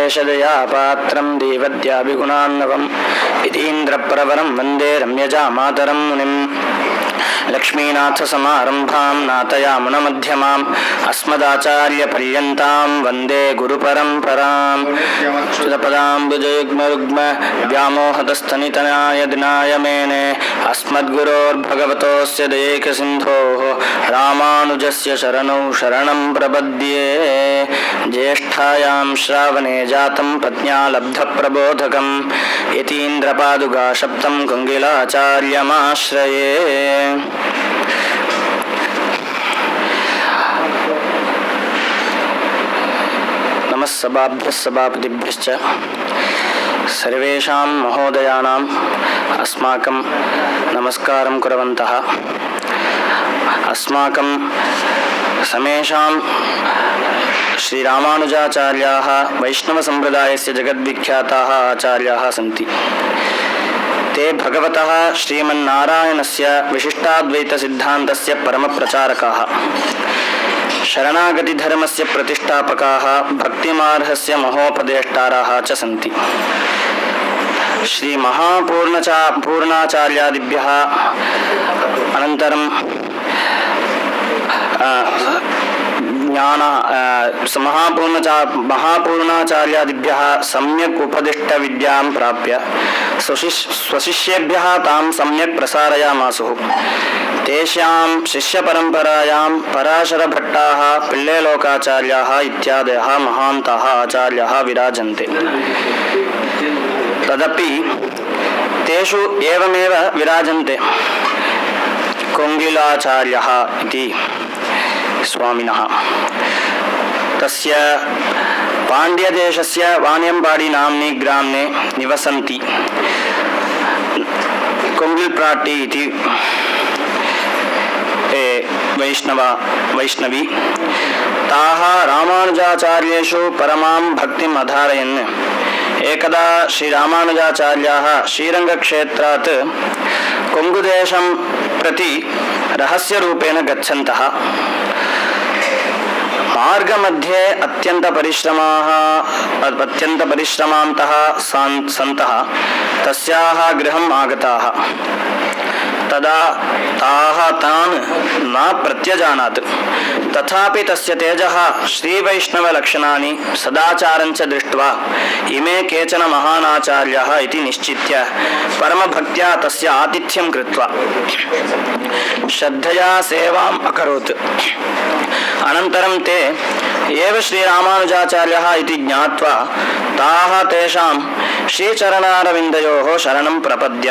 श्रीशैलेशदया पात्रं देवद्याभिगुणान्नवं यतीन्द्रप्रवरं वन्दे रम्यजामातरं मुनिम् लक्ष्मीनाथसमारम्भां नाथयामुनमध्यमाम् अस्मदाचार्यपर्यन्तां वन्दे गुरुपरम्पराम् श्रुतपदाम्बुजयुग्मरुग्म व्यामोहतस्तनितनाय दिनाय मेने अस्मद्गुरोर्भगवतोऽस्य दयैकसिन्धोः रामानुजस्य शरणौ शरणं प्रपद्ये। ज्येष्ठायां श्रावणे जातं पत्न्या लब्धप्रबोधकं यतीन्द्रपादुकाशप्तं कुङ्गिलाचार्यमाश्रये। नमः सभाभ्यः सभापतिभ्यश्च सर्वेषां महोदयानाम् अस्माकं नमस्कारं कुर्वन्तः अस्माकं समेषां श्रीरामानुजाचार्याः वैष्णवसम्प्रदायस्य जगद्विख्याताः आचार्याः सन्ति। ते भगवतः श्रीमन्नारायणस्य विशिष्टाद्वैतसिद्धान्तस्य परमप्रचारकाः, शरणागतिधर्मस्य प्रतिष्ठापकाः, भक्तिमार्गस्य महोपदेष्टाराः च सन्ति। श्रीमहापूर्णाचार्यादिभ्यः अनन्तरं महापूर्णाचार्यादिभ्यः सम्यक् उपदिष्टविद्यां प्राप्य स्वशिष्येभ्यः तां सम्यक् प्रसारयामासुः। तेषां शिष्यपरम्परायां पराशरभट्टाः, पिल्लेलोकाचार्याः इत्यादयः महान्ताः आचार्याः विराजन्ते। तदपि तेषु एवमेव विराजन्ते कोङ्गिलाचार्यः इति स्वामिनः। तस्य पाण्ड्यदेशस्य वाण्यम्पाडी नाम्नि ग्रामे निवसन्ति कोङ्गिल्प्राट्टि इति वैष्णवी। ताः रामानुजाचार्येषु परमां भक्तिम् अधारयन् एकदा श्रीरामानुजाचार्याः श्रीरङ्गक्षेत्रात् कोङ्गुदेशं प्रति रहस्यरूपेण गच्छन्तः मार्गमध्ये अत्यन्तपरिश्रमान्तः सन्तः तस्याः गृहम् आगताः। तदा ताः तान् न प्रत्यजानात्, तथापि तस्य तेजः श्रीवैष्णवलक्षणानि सदाचारञ्च दृष्ट्वा इमे केचन महानाचार्याः इति निश्चित्य परमभक्त्या तस्य आतिथ्यं कृत्वा श्रद्धया सेवाम् अकरोत्। अनन्तरं ते एव श्रीरामानुजाचार्यः इति ज्ञात्वा ताः तेषां श्रीचरणारविन्दयोः शरणं प्रपद्य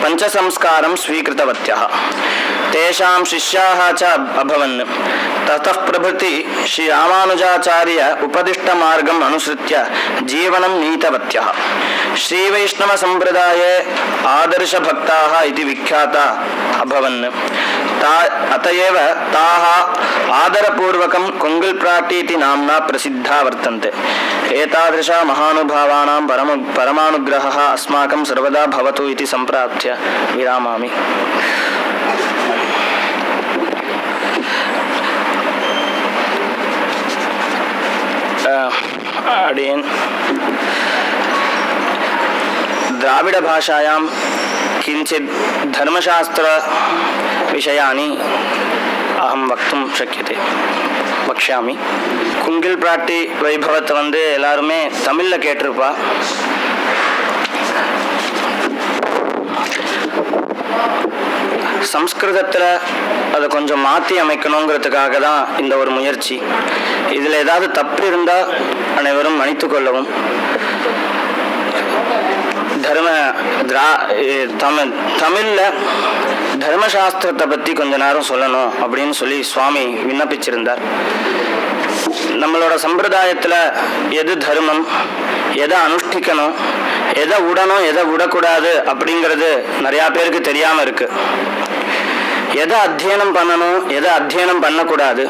पञ्चसंस्कारं स्वीकृतवत्यः। तेषां शिष्याः च अभवन्। ततः प्रभृति श्रीरामानुजाचार्य उपदिष्टमार्गम् अनुसृत्य जीवनं नीतवत्यः। श्रीवैष्णवसम्प्रदाये आदर्शभक्ताः इति विख्याता अभवन्। अत एव ताः आदरपूर्वकं कोङ्गिल्प्राट्टि इति नाम्ना प्रसिद्धा वर्तन्ते। एतादृश महानुभावानां परमानुग्रहः अस्माकं सर्वदा भवतु इति सम्प्रार्थ्य विरामामि। अडियन् द्राविडभाषायां किञ्चित् धर्मशास्त्रविषयानि अहं वक्तुं वक्ष्यामि। कोङ्गिल्प्राट्टि வைபவத்தை எல்லாருமே தமிழில் கேட்டிருப்பா. சம்ஸ்கிருதத்தில் அதை கொஞ்சம் மாற்றி அமைக்கணுங்கிறதுக்காக தான் இந்த ஒரு முயற்சி. இதில் ஏதாவது தப்பு இருந்தால் அனைவரும் மன்னித்து கொள்ளவும். தமிழில் தர்மசாஸ்திரத்தை பற்றி கொஞ்ச நேரம் சொல்லணும் அப்படின்னு சொல்லி சுவாமி விண்ணப்பிச்சிருந்தார். நம்மளோட சம்பிரதாயத்தில் எது தர்மம், எதை அனுஷ்டிக்கணும், எதை விடணும், எதை விடக்கூடாது அப்படிங்கிறது நிறையா பேருக்கு தெரியாமல் இருக்கு. எதை அத்தியனம் பண்ணணும், எதை அத்தியனம் பண்ணக்கூடாது,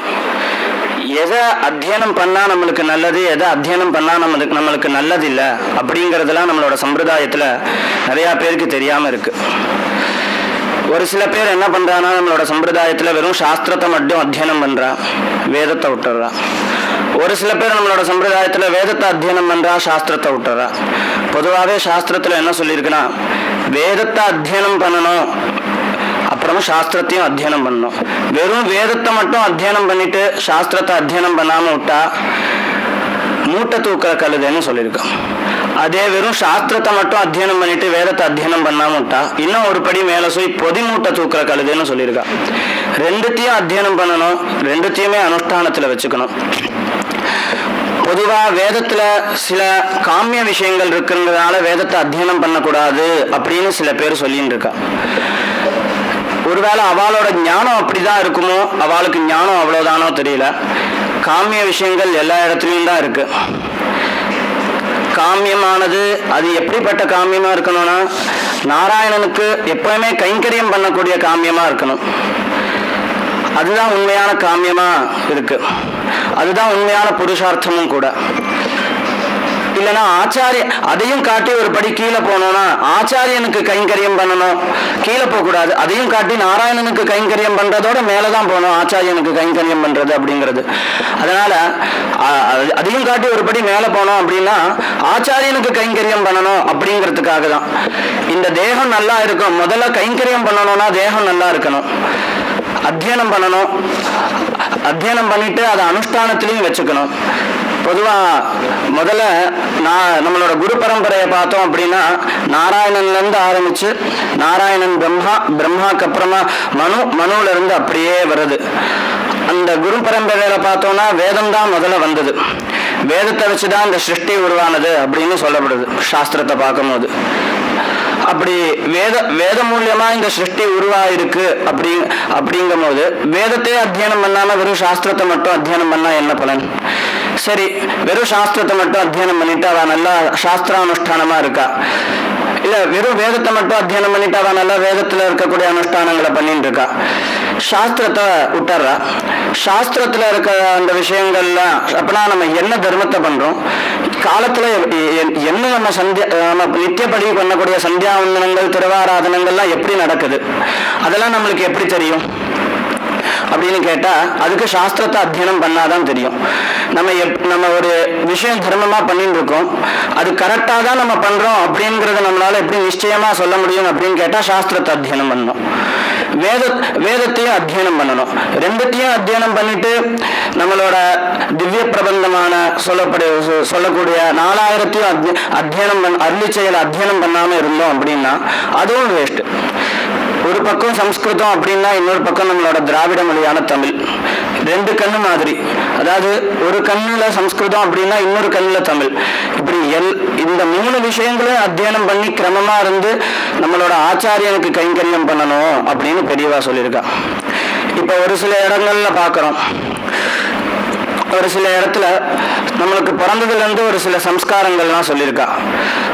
எதை அத்தியனம் பண்ணால் நம்மளுக்கு நல்லது, எதை அத்தியனம் பண்ணால் நம்மளுக்கு நல்லது இல்லை அப்படிங்கிறதுலாம் நம்மளோட சம்பிரதாயத்தில் நிறையா பேருக்கு தெரியாமல் இருக்கு. ஒரு சில பேர் என்ன பண்ணுறான்னா நம்மளோட சம்பிரதாயத்தில் வெறும் சாஸ்திரத்தை மட்டும் அத்தியனம் பண்ணுறா, வேதத்தை விட்டுறா. ஒரு சில பேர் நம்மளோட சம்பிரதாயத்தில் வேதத்தை அத்தியனம் பண்ணுறா, சாஸ்திரத்தை விட்டுறா. பொதுவாகவே சாஸ்திரத்தில் என்ன சொல்லியிருக்குன்னா, வேதத்தை அத்தியனம் பண்ணணும், அப்புறமா சாஸ்திரத்தையும் அத்தியனம் பண்ணணும். வெறும் வேதத்தை மட்டும் அத்தியனம் பண்ணிட்டு சாஸ்திரத்தை அத்தியனம் பண்ணாமல் விட்டா மூட்டை தூக்கிற கழுதுன்னு சொல்லியிருக்கோம். அதே வெறும் சாஸ்திரத்தை மட்டும் அத்தியனம் பண்ணிட்டு வேதத்தை அத்தியனம் பண்ணாம விட்டா இன்னும் ஒரு படி மேல போய் பொதி மூட்டை தூக்கிற கழுதுன்னு சொல்லியிருக்கா. ரெண்டுத்தையும் அத்தியனம் பண்ணணும், ரெண்டுத்தையுமே அனுஷ்டானத்துல வச்சுக்கணும். பொதுவா வேதத்துல சில காமிய விஷயங்கள் இருக்கிறதுனால வேதத்தை அத்தியனம் பண்ணக்கூடாது அப்படின்னு சில பேர் சொல்லிட்டு இருக்கா. ஒருவேளை அவளோட ஞானம் அப்படிதான் இருக்குமோ, அவளுக்கு ஞானம் அவ்வளவுதானோ தெரியல. காமிய விஷயங்கள் எல்லா இடத்துலையும் தான் இருக்கு. காமியமானது அது எப்படிப்பட்ட காமியமா இருக்கணும்னா, நாராயணனுக்கு எப்பவுமே கைங்கரியம் பண்ணக்கூடிய காமியமா இருக்கணும். அதுதான் உண்மையான காமியமா இருக்கு. அதுதான் உண்மையான புருஷார்த்தமும் கூட. இல்லைன்னா ஆச்சாரிய அதையும் காட்டி ஒரு படி கீழே போனோம்னா ஆச்சாரியனுக்கு கைங்கரியம் பண்ணணும், கீழே போகக்கூடாது. அதையும் காட்டி நாராயணனுக்கு கைங்கரியம் பண்றதோட மேலதான் போகணும் ஆச்சாரியனுக்கு கைங்கரியம் பண்றது அப்படிங்கிறது. அதனால அதையும் காட்டி ஒரு படி மேலே போனோம் அப்படின்னா ஆச்சாரியனுக்கு கைங்கரியம் பண்ணணும் அப்படிங்கிறதுக்காக தான். இந்த தேகம் நல்லா இருக்கும், முதல்ல கைங்கரியம் பண்ணணும்னா தேகம் நல்லா இருக்கணும். அத்தியனம் பண்ணணும், அத்தியனம் பண்ணிட்டு அதை அனுஷ்டானத்திலையும் வச்சுக்கணும். பொதுவாக முதல்ல நம்மளோட குரு பரம்பரையை பார்த்தோம் அப்படின்னா நாராயணன்லேருந்து ஆரம்பிச்சு நாராயணன் பிரம்மாக்கு அப்புறமா மனுல இருந்து அப்படியே வருது. அந்த குரு பரம்பரையில பார்த்தோம்னா வேதம் தான் முதல்ல வந்தது. வேதத்தை வச்சுதான் இந்த சிருஷ்டி உருவானது அப்படின்னு சொல்லப்படுது சாஸ்திரத்தை பார்க்கும்போது. அப்படி வேத மூலியமா இந்த சிருஷ்டி உருவாயிருக்கு அப்படிங்கும் போது வேதத்தையே அத்தியனம் பண்ணாம வெறும் சாஸ்திரத்தை மட்டும் அத்தியனம் பண்ணா என்ன பலன்? சரி, வெறும் சாஸ்திரத்தை மட்டும் அத்தியனம் பண்ணிட்டு அவ நல்லா சாஸ்திரானுஷ்டானமா இருக்கா, இல்ல வெறும் வேதத்தை மட்டும் அத்தியனம் பண்ணிட்டு அவ நல்லா வேதத்துல இருக்கக்கூடிய அனுஷ்டானங்களை பண்ணிட்டு இருக்கா. சாஸ்திரத்தை விட்டுறா. சாஸ்திரத்துல இருக்க அந்த விஷயங்கள்லாம் அப்படின்னா நம்ம என்ன தர்மத்தை பண்றோம், காலத்துல என்ன நம்ம நித்தியப்படி பண்ணக்கூடிய சந்தியாவந்தனங்கள் திருவாராதனங்கள்லாம் எப்படி நடக்குது, அதெல்லாம் நம்மளுக்கு எப்படி தெரியும் அப்படின்னு கேட்டா அதுக்கு சாஸ்திரத்தை அத்தியனம் பண்ணாதான் தெரியும். நம்ம ஒரு விஷயம் தர்மமா பண்ணிட்டு இருக்கோம், அது கரெக்டா தான் நம்ம பண்றோம் அப்படிங்கறத நம்மளால எப்படி நிச்சயமா சொல்ல முடியும் அப்படின்னு கேட்டா சாஸ்திரத்தை அத்தியனம் பண்ணணும், வேதத்தையும் அத்தியனம் பண்ணணும். ரெண்டுத்தையும் அத்தியனம் பண்ணிட்டு நம்மளோட திவ்ய பிரபந்தமான சொல்லக்கூடிய 4000 அத்தியனம் அருளி செயல் அத்தியனம் பண்ணாம இருந்தோம் அப்படின்னா அதுவும் வேஸ்ட். ஒரு பக்கம் சம்ஸ்கிருதம் அப்படின்னா இன்னொரு பக்கம் நம்மளோட திராவிட மொழியான தமிழ், ரெண்டு கண்ணு மாதிரி. அதாவது ஒரு கண்ணுல சம்ஸ்கிருதம் அப்படின்னா இன்னொரு கண்ணுல தமிழ். இப்படி இந்த 3 விஷயங்களையும் அத்தியனம் பண்ணி கிரமமா இருந்து நம்மளோட ஆச்சாரியனுக்கு கைங்கரியம் பண்ணணும் அப்படின்னு பெரியவா சொல்லியிருக்கா. இப்ப ஒரு சில இடங்கள்ல பாக்குறோம், ஒரு சில இடத்துல நம்மளுக்கு பிறந்ததுல இருந்து ஒரு சில சம்ஸ்காரங்கள்லாம் சொல்லியிருக்கா.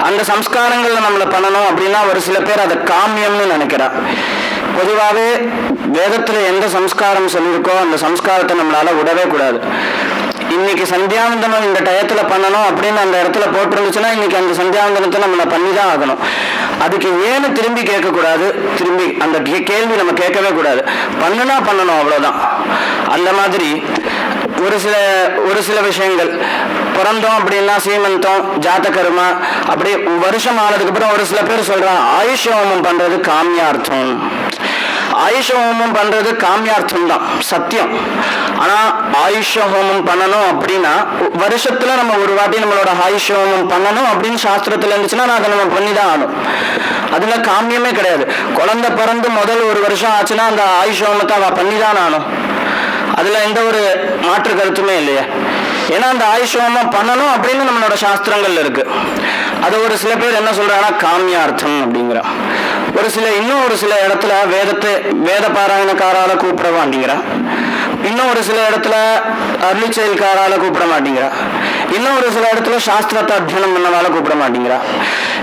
அந்த சம்ஸ்காரங்கள்ல நம்மள பண்ணணும் அப்படின்னா ஒரு சில பேர் அதை காமியம்னு நினைக்கிறா. பொதுவாகவே வேதத்துல எந்த சம்ஸ்காரம் சொல்லியிருக்கோ அந்த சம்ஸ்காரத்தை நம்மளால விடவே கூடாது. இன்னைக்கு சந்தியாவந்தனம் இந்த டயத்துல பண்ணணும் அப்படின்னு அந்த இடத்துல போட்டிருந்துச்சுன்னா இன்னைக்கு அந்த சந்தியாவந்தனத்தை நம்ம பண்ணிதான் ஆகணும். அதுக்கு ஏன்னு திரும்பி கேட்கக்கூடாது, திரும்பி அந்த கேள்வி நம்ம கேட்கவே கூடாது, பண்ணுனா பண்ணணும் அவ்வளவுதான். அந்த மாதிரி ஒரு சில விஷயங்கள் பிறந்தோம் அப்படின்னா சீமந்தம் ஜாத்தகர்மா அப்படி வருஷம் ஆனதுக்கு அப்புறம் ஒரு சில பேர் சொல்றான் ஆயுஷ ஹோமம் பண்றது காமியார்த்தம். ஆயுஷ ஹோமம் பண்றது காமியார்த்தம் தான் சத்தியம். ஆனா ஆயுஷ ஹோமம் பண்ணணும் அப்படின்னா வருஷத்துல நம்ம ஒரு வாட்டி நம்மளோட ஆயுஷ ஹோமம் பண்ணணும் அப்படின்னு சாஸ்திரத்துல இருந்துச்சுன்னா அதை நம்ம பண்ணிதான் ஆகணும். அதுல காமியமே கிடையாது. குழந்தை பிறந்து முதல் ஒரு வருஷம் ஆச்சுன்னா அந்த ஆயுஷ ஹோமத்தை அவ பண்ணிதான் ஆகணும். அதுல எந்த ஒரு மாற்று கருத்துமே இல்லையா? ஏன்னா அந்த ஆயுஷ ஹோமம் பண்ணணும் அப்படின்னு நம்மளோட சாஸ்திரங்கள்ல இருக்கு. அது ஒரு சில பேர் என்ன சொல்றாங்கன்னா காமியார்த்தம் அப்படிங்கிறா. இன்னும் ஒரு சில இடத்துல வேத பாராயணக்காரால கூப்பிட மாட்டேங்கிறா. இன்னும் ஒரு சில இடத்துல அருளி செயல்காரால கூப்பிட மாட்டேங்கிறா. இன்னும் ஒரு சில இடத்துல சாஸ்திரத்தை அத்தியனம் பண்ணவால கூப்பிட மாட்டேங்கிறா.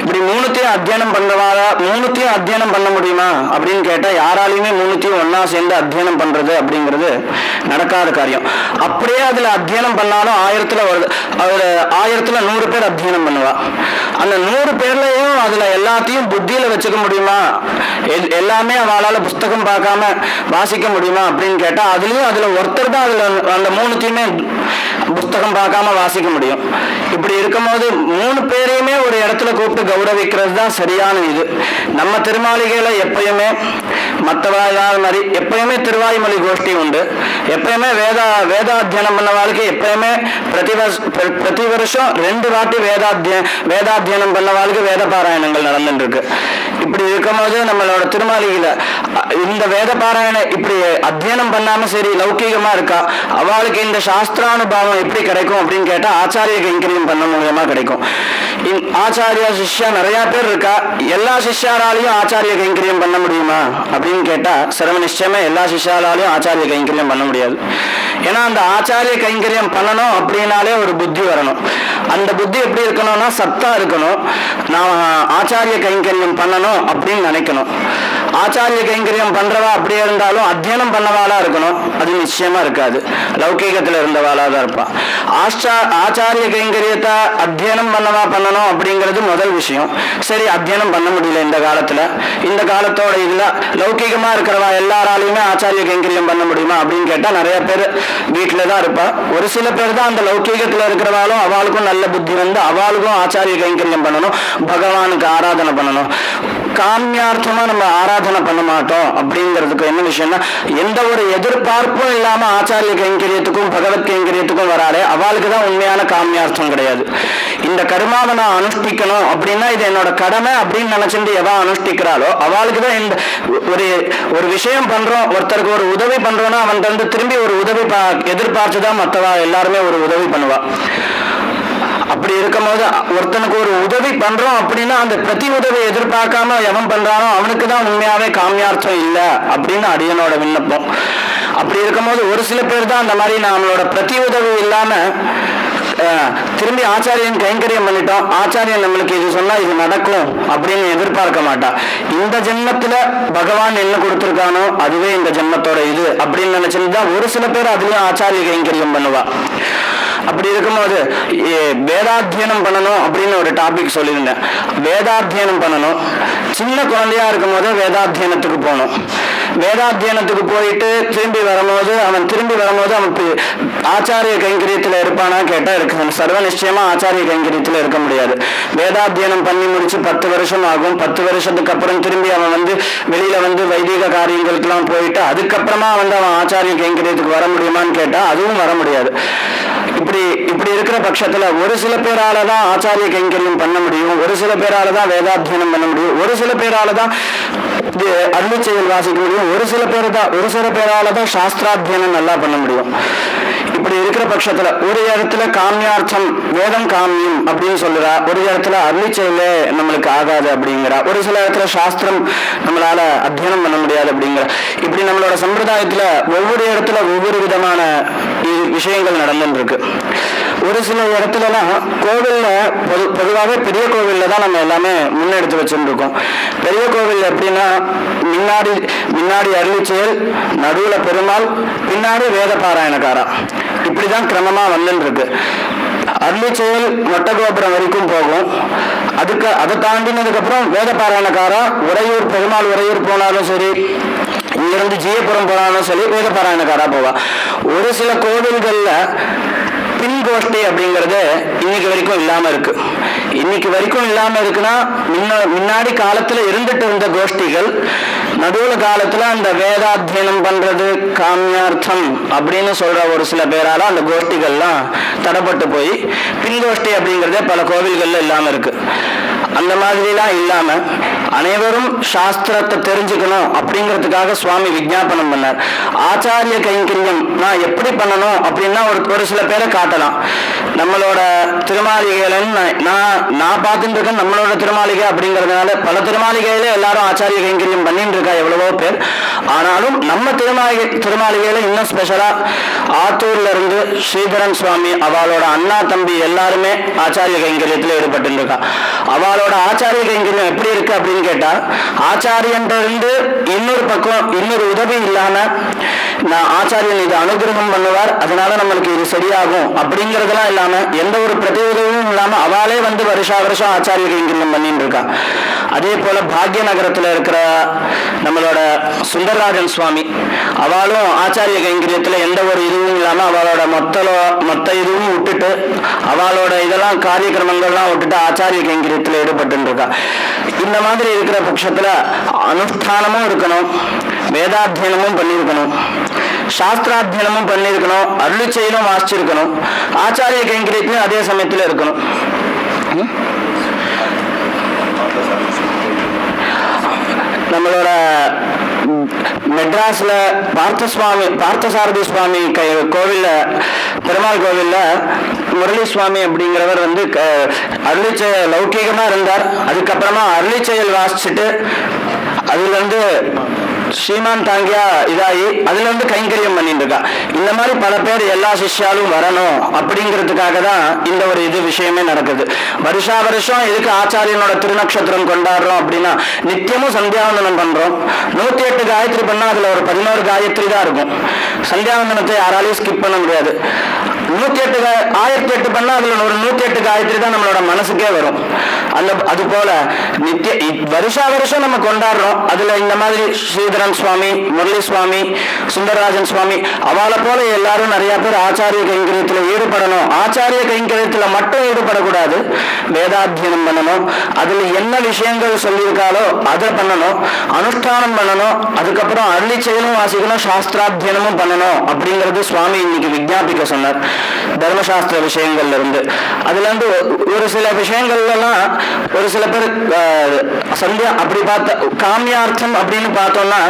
இப்படி 3த்தையும் அத்தியனம் பண்றவால 3த்தையும் அத்தியனம் பண்ண முடியுமா அப்படின்னு கேட்டா யாராலையுமே 3த்தையும் ஒன்னா சேர்ந்து அத்தியனம் பண்றது அப்படிங்கிறது நடக்காத காரியம். அப்படியே அதுல அத்தியனம் பண்ணாலும் 1000த்துல 100 பேர் அத்தியனம் பண்ணுவா. அந்த 100 பேர்லயும் அதுல எல்லாத்தையும் புத்தியில வச்சுக்க முடியுமா, எல்லாமே அவளால புஸ்தகம் பார்க்காம வாசிக்க முடியுமா அப்படின்னு கேட்டா அதுல ஒருத்தர் தான் அதுல அந்த 3த்தையுமே புஸ்தகம் பார்க்காம வாசிக்க முடியும். இப்படி இருக்கும்போது 3 பேரையுமே ஒரு இடத்துல கூப்பிட்டு கௌரவிக்கிறது தான் சரியான இது. நம்ம திருமாளிகையில எப்பயுமே மற்றவாழ மாதிரி எப்பயுமே திருவாய்மொழி கோஷ்டி உண்டு. எப்பயுமே வேதாத்தியனம் பண்ண வாழ்க்கை எப்பயுமே பிரதி வருஷம் 2 வாட்டி வேதாத்தியனம் பண்ண வாழ்க்கை வேத பாராயணங்கள் நடந்துட்டு இருக்கு. இப்படி இருக்கும்போது நம்மளோட திருமாளிகையில இந்த வேத பாராயணம் இப்படி அத்தியனம் பண்ணாம சரி லௌகீகமா இருக்கா, அவளுக்கு இந்த சாஸ்திரானுபாவம் எப்படி கிடைக்கும் அப்படின்னு கேட்டா ஆச்சாரிய கைங்கரியம் பண்ண மூலமா கிடைக்கும். ஆச்சாரியா சிஷ்யா நிறைய பேர் இருக்கா, எல்லா சிஷ்யாராலையும் ஆச்சாரிய கைங்கரியம் பண்ண முடியுமா அப்படின்னு கேட்டா சிரம நிச்சயமே எல்லா சிஷ்யாராலையும் ஆச்சாரிய கைங்கரியம் பண்ண முடியாது. ஏன்னா அந்த ஆச்சாரிய கைங்கரியம் பண்ணணும் அப்படின்னாலே ஒரு புத்தி வரணும். அந்த புத்தி எப்படி இருக்கணும்னா சத்தா இருக்கணும். நான் ஆச்சாரிய கைங்கரியம் பண்ணணும் அப்படின்னு நினைக்கணும். ஆச்சாரிய கைங்கரியம் பண்றவா அப்படியே இருந்தாலும் அத்தியனம் பண்ணவாளா இருக்கணும், அது நிச்சயமா இருக்காது. லௌகீகத்துல இருந்தவாளா தான் இருப்பா. ஆச்சாரிய கைங்கரியத்தை அத்தியனம் பண்ணவா பண்ணணும் அப்படிங்கிறது முதல் விஷயம். சரி, அத்தியனம் பண்ண முடியல இந்த காலத்துல, இந்த காலத்தோட இதுல லௌகீகமா இருக்கிறவா எல்லாராலையுமே ஆச்சாரிய கைங்கரியம் பண்ண முடியுமா அப்படின்னு கேட்டா நிறைய பேர் வீட்டுலதான் இருப்பா. ஒரு சில பேர் தான் அந்த லௌகீகத்துல இருக்கிறவாலும் அவளுக்கும் நல்ல புத்தி வந்து அவளுக்கும் ஆச்சாரிய கைங்கரியம் பண்ணணும், பகவானுக்கு ஆராதனை பண்ணணும். காமியார்த்தமா நம்ம ஆராதனை பண்ண மாட்டோம் அப்படிங்கிறதுக்கு என்ன விஷயம்னா, எந்த ஒரு எதிர்பார்ப்பும் இல்லாம ஆச்சாரிய கைங்கரியத்துக்கும் பகவத் கைங்கரியத்துக்கும் வராளே அவளுக்கு தான் உண்மையான காமியார்த்தம் கிடையாது. இந்த கர்மாவை நான் அனுஷ்டிக்கணும் அப்படின்னா இது என்னோட கடமை அப்படின்னு நினைச்சிட்டு எவா அனுஷ்டிக்கிறாளோ அவளுக்கு தான் இந்த ஒரு விஷயம் பண்றோம், ஒருத்தருக்கு ஒரு உதவி பண்றோம்னா அவன் வந்து திரும்பி ஒரு உதவி எதிர்பார்த்துதான் மற்றவா எல்லாருமே ஒரு உதவி பண்ணுவா. அப்படி இருக்கும்போது ஒருத்தனுக்கு ஒரு உதவி பண்றோம் அப்படின்னா அந்த பிரதி உதவி எதிர்பார்க்காம எவன் பண்றானோ அவனுக்கு தான் உண்மையாவே காமியார்த்தம் இல்லை அப்படின்னு அடியனோட விண்ணப்பம். அப்படி இருக்கும்போது ஒரு சில பேர் தான் அந்த மாதிரி நம்மளோட பிரதி உதவி இல்லாம திரும்பி ஆச்சாரியன் கைங்கரியம் பண்ணிட்டோம், ஆச்சாரியன் நம்மளுக்கு இது சொன்னா இது நடக்கும் அப்படின்னு எதிர்பார்க்க மாட்டா. இந்த ஜென்மத்துல பகவான் என்ன கொடுத்திருக்கானோ அதுவே இந்த ஜென்மத்தோட இது அப்படின்னு நினைச்சிருந்தா ஒரு சில பேர் அதுலயும் ஆச்சாரிய கைங்கரியம் பண்ணுவா. அப்படி இருக்கும்போது வேதாத்தியனம் பண்ணணும் அப்படின்னு ஒரு டாபிக் சொல்லியிருந்தேன். வேதாத்தியனம் பண்ணணும், சின்ன குழந்தையா இருக்கும் போது வேதாத்தியனத்துக்கு போகணும். வேதாத்தியனத்துக்கு போயிட்டு திரும்பி வரும்போது அவனுக்கு ஆச்சாரிய கைங்கரியத்துல இருப்பானா கேட்டா இருக்கு. சர்வ நிச்சயமா ஆச்சாரிய கைங்கரியத்துல இருக்க முடியாது. வேதாத்தியனம் பண்ணி முடிச்சு 10 வருஷம் ஆகும். 10 வருஷத்துக்கு அப்புறம் திரும்பி அவன் வந்து வெளியில வந்து வைதிக காரியங்களுக்கு எல்லாம் போயிட்டு அதுக்கப்புறமா வந்து அவன் ஆச்சாரிய கைங்கரியத்துக்கு வர முடியுமான்னு கேட்டா அதுவும் வர முடியாது. இப்படி இருக்கிற பட்சத்துல ஒரு சில பேரால தான் ஆச்சாரிய கைங்கரியம் பண்ண முடியும், ஒரு சில பேரால தான் வேதாத்தியனம் பண்ண முடியும், ஒரு சில பேரால தான் அருள் செயல் வாசிக்க முடியும், ஒரு சில பேரால தான் சாஸ்திராத்தியனம் நல்லா பண்ண முடியும். இப்படி இருக்கிற பட்சத்துல ஒரு இடத்துல காமியார்த்தம் வேதம் காமியம் அப்படின்னு சொல்லுறா, ஒரு இடத்துல அருள் செயலே நம்மளுக்கு ஆகாது அப்படிங்கிறா, ஒரு சில இடத்துல சாஸ்திரம் நம்மளால அத்தியனம் பண்ண முடியாது அப்படிங்கிற. இப்படி நம்மளோட சம்பிரதாயத்துல ஒவ்வொரு இடத்துல ஒவ்வொரு விதமான விஷயங்கள் நடந்துட்டு இருக்கு. ஒரு சில இடத்துலலாம் கோவில்ல பொதுவாகவே பெரிய கோவில்ல தான் நம்ம எல்லாமே முன்னெடுத்து வச்சுட்டு இருக்கோம். பெரிய கோவில் எப்படின்னா முன்னாடி அருளி செயல், நடுவுல பெருமாள், பின்னாடி வேத பாராயணக்காரா, இப்படிதான் கிரமமா வந்துட்டு இருக்கு. அருளி செயல் மொட்டை கோபுரம் வரைக்கும் போகும். அதை தாண்டினதுக்கு அப்புறம் வேத பாராயணக்காரா உறையூர் பெருமாள் உறையூர் போனாலும் சரி, இங்கிருந்து ஜீயபுரம் போனாலும் சரி வேத பாராயணக்காரா போவா. ஒரு சில கோவில்கள்ல பின் கோஷ்டி அப்படிங்கிறது இன்னைக்கு வரைக்கும் இல்லாம இருக்கு. இன்னைக்கு வரைக்கும் இல்லாம இருக்குன்னா முன்னாடி காலத்துல இருந்துட்டு இருந்த கோஷ்டிகள் நடுவுல காலத்துல அந்த வேதாத்தியனம் பண்றது காமியார்த்தம் அப்படின்னு சொல்ற ஒரு சில பேரால அந்த கோஷ்டிகள்லாம் தடப்பட்டு போய் பின் கோஷ்டி அப்படிங்கிறதே பல கோவில்கள்ல இல்லாம இருக்கு. அந்த மாதிரிலாம் இல்லாம அனைவரும் சாஸ்திரத்தை தெரிஞ்சுக்கணும் அப்படிங்கிறதுக்காக சுவாமி விஞ்ஞாபனம் பண்ணார். ஆச்சாரிய கைங்கரியம் நான் எப்படி பண்ணணும் அப்படின்னா ஒரு சில பேரை காட்டலாம். நம்மளோட திருமாளிகைன்னு நான் பார்த்துட்டு இருக்கேன். நம்மளோட திருமாளிகை அப்படிங்கிறதுனால பல திருமாளிகையில எல்லாரும் ஆச்சாரிய கைங்கரியம் பண்ணிட்டு இருக்கா எவ்வளவோ பேர். ஆனாலும் நம்ம திருமாளிகையில இன்னும் ஸ்பெஷலா ஆத்தூர்ல இருந்து ஸ்ரீதரன் சுவாமி அவளோட அண்ணா தம்பி எல்லாருமே ஆச்சாரிய கைங்கரியத்துல ஈடுபட்டு இருக்கா. அவளோட ஆச்சாரிய கைங்கரியம் எப்படி இருக்கு அப்படின்னு கேட்டா, ஆச்சாரியன் இருந்து இன்னொரு பக்கம் இன்னொரு உதவி இல்லாம நான் ஆச்சாரியன் இது அனுகிரகம் பண்ணுவார், அதனால நம்மளுக்கு இது சரியாகும் அப்படிங்கறதெல்லாம் இல்லாம எந்த ஒரு பிரதி உதவியும் இல்லாம அவளே வந்து வருஷா வருஷம் ஆச்சாரிய கைங்கரியம் பண்ணிட்டு இருக்கா. அதே போல பாக்ய நகரத்துல இருக்கிற நம்மளோட சுந்தரராஜன் சுவாமி, அவளும் ஆச்சாரிய கைங்கரியத்துல எந்த ஒரு இதுவும் இல்லாம அவளோட மொத்த இதுவும் விட்டுட்டு அவளோட இதெல்லாம் காரியக்கிரமங்கள்லாம் விட்டுட்டு ஆச்சாரிய கைங்கரியத்துல ஈடுபட்டு இருக்கா. இந்த மாதிரி இருக்கிற பட்சத்துல அனுஷ்டானமும் இருக்கணும், வேதாத்தியனமும் பண்ணியிருக்கணும், சாஸ்திராத்தியனமும் பண்ணியிருக்கணும், அருள் செயலும் வாசிச்சிருக்கணும், ஆச்சாரிய கைங்கரியத்திலும் அதே சமயத்துல இருக்கணும். நம்மளோட மெட்ராஸ்ல பார்த்தசாரதி சுவாமி கோவில்ல, பெருமாள் கோவில்ல முரளி சுவாமி அப்படிங்கிறவர் வந்து அருளிச்செய லௌகீகமா இருந்தார். அதுக்கப்புறமா அருளிச்செயல் வாசிச்சுட்டு அதுல இருந்து ஸ்ரீமான் தாங்கியா இதாகி அதுல இருந்து கைங்கரியம் பண்ணிட்டு இருக்கா. இந்த மாதிரி பல பேர் எல்லா சிஷ்யாலும் வரணும் அப்படிங்கிறதுக்காக தான் இந்த ஒரு இது விஷயமே நடக்குது. வருஷா வருஷம் எதுக்கு ஆச்சாரியனோட திருநக்ஷத்திரம் கொண்டாடுறோம் அப்படின்னா, நித்தியமும் சந்தியாவந்தனம் பண்றோம். 108 காயத்ரி பண்ணா அதுல ஒரு 11 காயத்ரி தான் இருக்கும். சந்தியாவந்தனத்தை யாராலையும் ஸ்கிப் பண்ண முடியாது. 1008 பண்ணா அதுல ஒரு 108 காயத்ரி தான் நம்மளோட மனசுக்கே வரும். அது போல நித்திய வருஷா வருஷம் நம்ம கொண்டாடுறோம். அதுல இந்த மாதிரி ஸ்ரீதரன் சுவாமி, முரளி சுவாமி, சுந்தரராஜன் சுவாமி அவளை போல எல்லாரும் நிறைய பேர் ஆச்சாரிய கைங்கரியத்துல ஈடுபடணும். ஆச்சாரிய கைங்கரியத்துல மட்டும் ஈடுபடக்கூடாது, வேதாத்தியனம் பண்ணணும், அதுல என்ன விஷயங்கள் சொல்லியிருக்காலோ அதை பண்ணணும், அனுஷ்டானம் பண்ணணும், அதுக்கப்புறம் அருளி செயலும் வாசிக்கணும், சாஸ்திராத்தியனமும் பண்ணணும் அப்படிங்கிறது சுவாமி இன்னைக்கு விஞ்ஞாபிக்க சொன்னார். தர்மசாஸ்திர விஷயங்கள்ல இருந்து அதுல இருந்து ஒரு சில விஷயங்கள்லாம் ஒரு சில பேர் சந்தியா அப்படி பார்த்த காமியார்த்தம் அப்படின்னு பார்த்தோம்னா,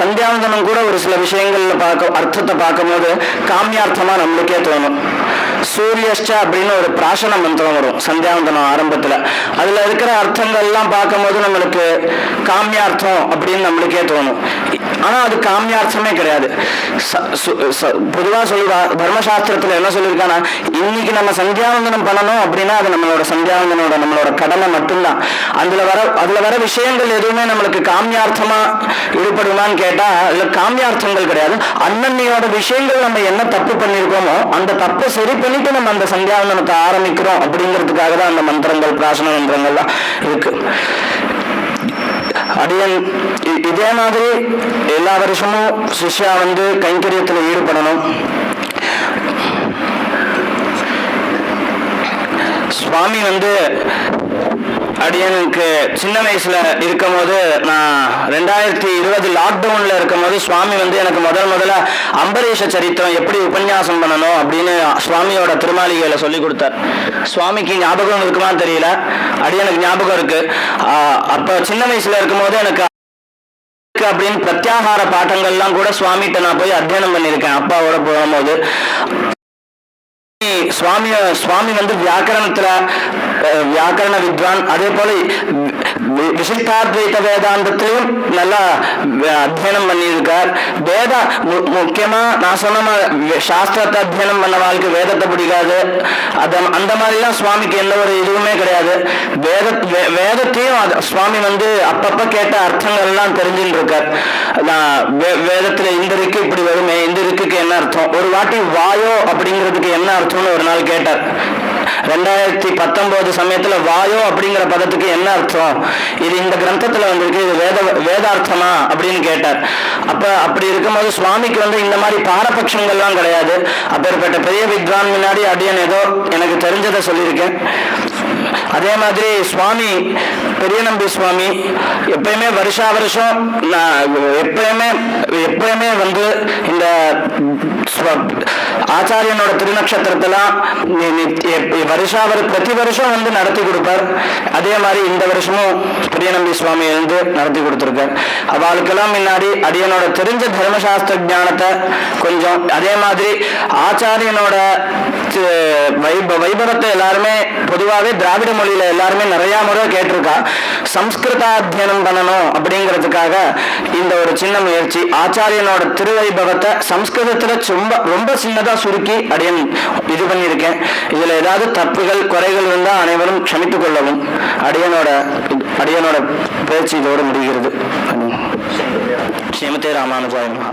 சந்தியாவந்தனம் கூட ஒரு சில விஷயங்கள்ல அர்த்தத்தை பார்க்கும் போது காமியார்த்தமா நம்மளுக்கே தோணும். சூரியஷ்ட அப்படின்னு ஒரு பிராசன மந்திரம் வரும் சந்தியாவந்தனம் ஆரம்பத்துல. அதுல இருக்கிற அர்த்தங்கள் எல்லாம் பார்க்கும் போது நம்மளுக்கு காமியார்த்தம் அப்படின்னு நம்மளுக்கே தோணும். ஆனா அது காமியார்த்தமே கிடையாது. பொதுவா சொல்லுவா தர்மசாஸ்திரத்துல என்ன சொல்லியிருக்கானா, இன்னைக்கு நம்ம சந்தியாவந்தனம் பண்ணணும் அப்படின்னா அது நம்மளோட சந்தியாவந்தனோட நம்மளோட கடமை மட்டும்தான். அதுல வர விஷயங்கள் எதுவுமே நம்மளுக்கு காமியார்த்தமா ஈடுபடுமான்னு கேட்டா அதுல காமியார்த்தங்கள் கிடையாது. அண்ணன்னையோட விஷயங்கள் நம்ம என்ன தப்பு பண்ணிருக்கோமோ அந்த தப்பை சரி பண்ணிட்டு நம்ம அந்த சந்தியாவந்தனத்தை ஆரம்பிக்கிறோம் அப்படிங்கிறதுக்காக தான் அந்த மந்திரங்கள், பிராசன மந்திரங்கள்லாம் இருக்கு. அடியன் இதே மாதிரி எல்லா வருஷமும் சிஷ்யா வந்து கைங்கரியத்துல ஈடுபடணும். சுவாமி வந்து அடியனுக்கு சின்ன வயசுல இருக்கும் போது, நான் 2020 லாக்டவுன்ல இருக்கும் போது சுவாமி வந்து எனக்கு முதல்ல அம்பரீஷ சரித்திரம் எப்படி உபன்யாசம் பண்ணணும் அப்படின்னு சுவாமியோட திருமாளிகையில சொல்லி கொடுத்தார். சுவாமிக்கு ஞாபகம் இருக்குமான்னு தெரியல, அடியனுக்கு ஞாபகம் இருக்கு. அப்ப சின்ன வயசுல இருக்கும் போது எனக்கு அப்படின்னு பிரத்யாகார பாட்டங்கள்லாம் கூட சுவாமிகிட்ட நான் போய் அத்தியனம் பண்ணியிருக்கேன் அப்பாவோட போகும்போது. சுவாமி வந்து வியாக்கரண வித்வான், அதே போல விசிஷ்டாத்வைத வேதாந்தத்திலையும் நல்லா அத்தியனம் பண்ணியிருக்கார். முக்கியமா நான் சொன்ன சாஸ்திரத்தை அத்தியனம் பண்ண வாழ்க்கை வேதத்தை பிடிக்காது, அந்த மாதிரிலாம் சுவாமிக்கு எந்த ஒரு இதுவுமே கிடையாது. வேதத்தையும் சுவாமி வந்து அப்பப்ப கேட்ட அர்த்தங்கள் எல்லாம் தெரிஞ்சுட்டு இருக்கார். வேதத்துல இந்த இருக்கு இப்படி வருமே, இந்த இருக்குக்கு என்ன அர்த்தம், ஒரு வாட்டி வாயோ அப்படிங்கிறதுக்கு என்ன அர்த்தம்னு ஒரு நாள் கேட்டார். 2019 சமயத்துல வாயோ அப்படிங்கிற பதத்துக்கு என்ன அர்த்தம், இது இந்த கிரந்தத்துல வந்திருக்கு, இது வேதார்த்தமா அப்படின்னு கேட்டார். அப்படி இருக்கும்போது சுவாமிக்கு வந்து இந்த மாதிரி பாரபட்சங்கள்லாம் கிடையாது. அப்பேற்பட்ட பெரிய வித்வான் முன்னாடி அடியன் ஏதோ எனக்கு தெரிஞ்சதை சொல்லியிருக்கேன். அதே மாதிரி சுவாமி பெரிய நம்பி சுவாமி எப்பயுமே வருஷா வருஷம் எப்பயுமே வந்து இந்த ஆச்சாரியனோட திருநக்ஷத்திரத்தெல்லாம் பிரதி வருஷம் வந்து நடத்தி கொடுப்பார். அதே மாதிரி இந்த வருஷமும் பெரிய நம்பி சுவாமி வந்து நடத்தி கொடுத்திருக்கார். அவளுக்கெல்லாம் முன்னாடி அடியனோட தெரிஞ்ச தர்மசாஸ்திர ஞானத்தை கொஞ்சம், அதே மாதிரி ஆச்சாரியனோட வைபவத்தை எல்லாருமே பொதுவாகவே திராவிட மொழியில எல்லாருமே நிறைய முறை கேட்டிருக்கா. சம்ஸ்கிருதாத்தியனம் பண்ணணும் அப்படிங்கிறதுக்காக இந்த ஒரு சின்ன முயற்சி. ஆச்சாரியனோட திருவைபவத்தை சம்ஸ்கிருதத்துல ரொம்ப சின்னதா சுருக்கி அடியன் இது பண்ணியிருக்கேன். இதுல ஏதாவது தப்புகள் குறைகள் இருந்தால் அனைவரும் க்ஷமித்துக் கொள்ளவும். அடியனோட பேச்சு இதோடு முடிகிறது. ஸ்ரீமதே ராமானுஜாய நமஹ.